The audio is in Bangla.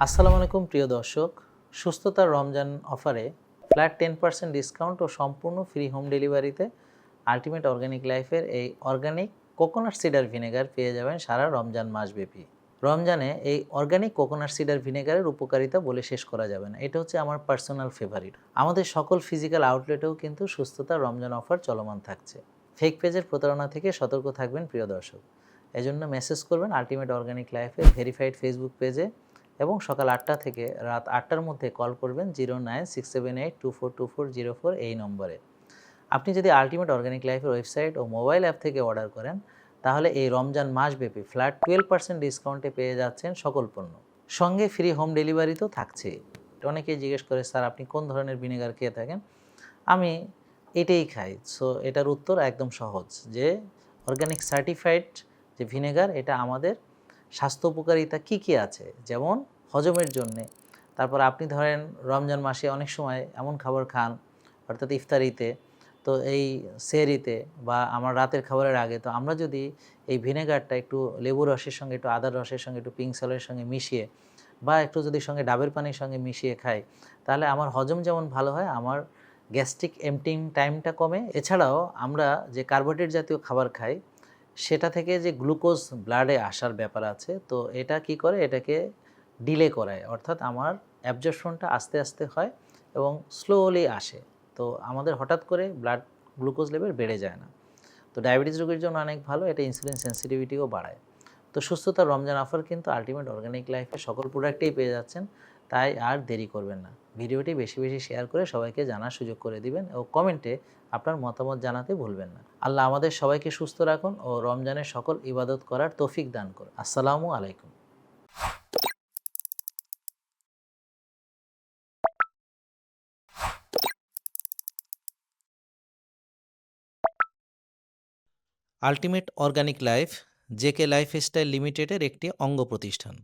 আসসালামু আলাইকুম প্রিয় দর্শক, সুস্থতার রমজান অফারে ফ্ল্যাট 10% ডিসকাউন্ট ও সম্পূর্ণ ফ্রি হোম ডেলিভারিতে আল্টিমেট অর্গানিক লাইফের এই অর্গানিক কোকোনাট সিডার ভিনেগার পেয়ে যাবেন সারা রমজান মাসব্যাপী। রমজানে এই অর্গানিক কোকোনাট সিডার ভিনেগারের উপকারিতা বলে শেষ করা যাবে না, এটা হচ্ছে আমার পার্সোনাল ফেভারিট। আমাদের সকল ফিজিক্যাল আউটলেটেও কিন্তু সুস্থতার রমজান অফার চলমান থাকছে। ফেক পেজের প্রতারণা থেকে সতর্ক থাকবেন প্রিয় দর্শক। এজন্য মেসেজ করবেন আল্টিমেট অর্গানিক লাইফের ভেরিফাইড ফেসবুক পেজে এবং সকাল 8টা থেকে রাত 8টার মধ্যে কল করবেন 0967824240 এই নম্বরে। আপনি যদি আল্টিমেট অর্গানিক লাইফের ওয়েবসাইট ও মোবাইল অ্যাপ থেকে অর্ডার করেন তাহলে এই রমজান মাসব্যাপী ফ্ল্যাট 12% ডিসকাউন্টে পেয়ে যাচ্ছেন সকল পণ্য, সঙ্গে ফ্রি হোম ডেলিভারি তো থাকছেই। অনেকেই জিজ্ঞেস করে, স্যার আপনি কোন ধরনের ভিনেগার খেয়ে থাকেন? আমি এটাই খাই। সো এটার উত্তর একদম সহজ, যে অর্গানিক সার্টিফাইড যে ভিনেগার, এটা আমাদের স্বাস্থ্য উপকারিতা কী কী আছে, যেমন হজমের জন্যে। তারপর আপনি ধরেন রমজান মাসে অনেক সময় এমন খাবার খান, অর্থাৎ ইফতারিতে, তো এই সেহরিতে বা আমার রাতের খাবারের আগে, তো আমরা যদি এই ভিনেগারটা একটু লেবু রসের সঙ্গে, একটু আদার রসের সঙ্গে, একটু পিঙ্ক সল্টের সঙ্গে মিশিয়ে বা একটু যদি সঙ্গে ডাবের পানির সঙ্গে মিশিয়ে খাই, তাহলে আমার হজম যেমন ভালো হয়, আমার গ্যাস্ট্রিক এমপ্টিং টাইমটা কমে। এছাড়াও আমরা যে কার্বোহাইড্রেট জাতীয় খাবার খাই সেটা থেকে যে গ্লুকোজ ব্লাডে আসার ব্যাপার আছে, তো এটা কি করে, এটাকে ডিলে করায়, অর্থাৎ আমার অ্যাবজর্পশনটা আস্তে আস্তে হয় এবং স্লোলি আসে। তো আমাদের হঠাৎ করে ব্লাড গ্লুকোজ লেভেল বেড়ে যায় না। তো ডায়াবেটিস রোগীর জন্য অনেক ভালো, এটা ইনসুলিন সেন্সিটিভিটিও বাড়ায়। তো সুস্থতার রমজান অফার কিন্তু আল্টিমেট অর্গানিক লাইফে সকল প্রোডাক্টেই পেয়ে যাচ্ছেন, তাই আর দেরি করবেন না। ভিডিওটি বেশি বেশি শেয়ার করে সবাইকে জানার সুযোগ করে দিবেন ও কমেন্টে আপনার মতামত জানাতে ভুলবেন না। আল্লাহ আমাদের সবাইকে সুস্থ রাখুন ও রমজানের সকল ইবাদত করার তৌফিক দান করুন। আসসালামু আলাইকুম। Ultimate organic life JK lifestyle লিমিটেডের একটি অঙ্গ প্রতিষ্ঠান।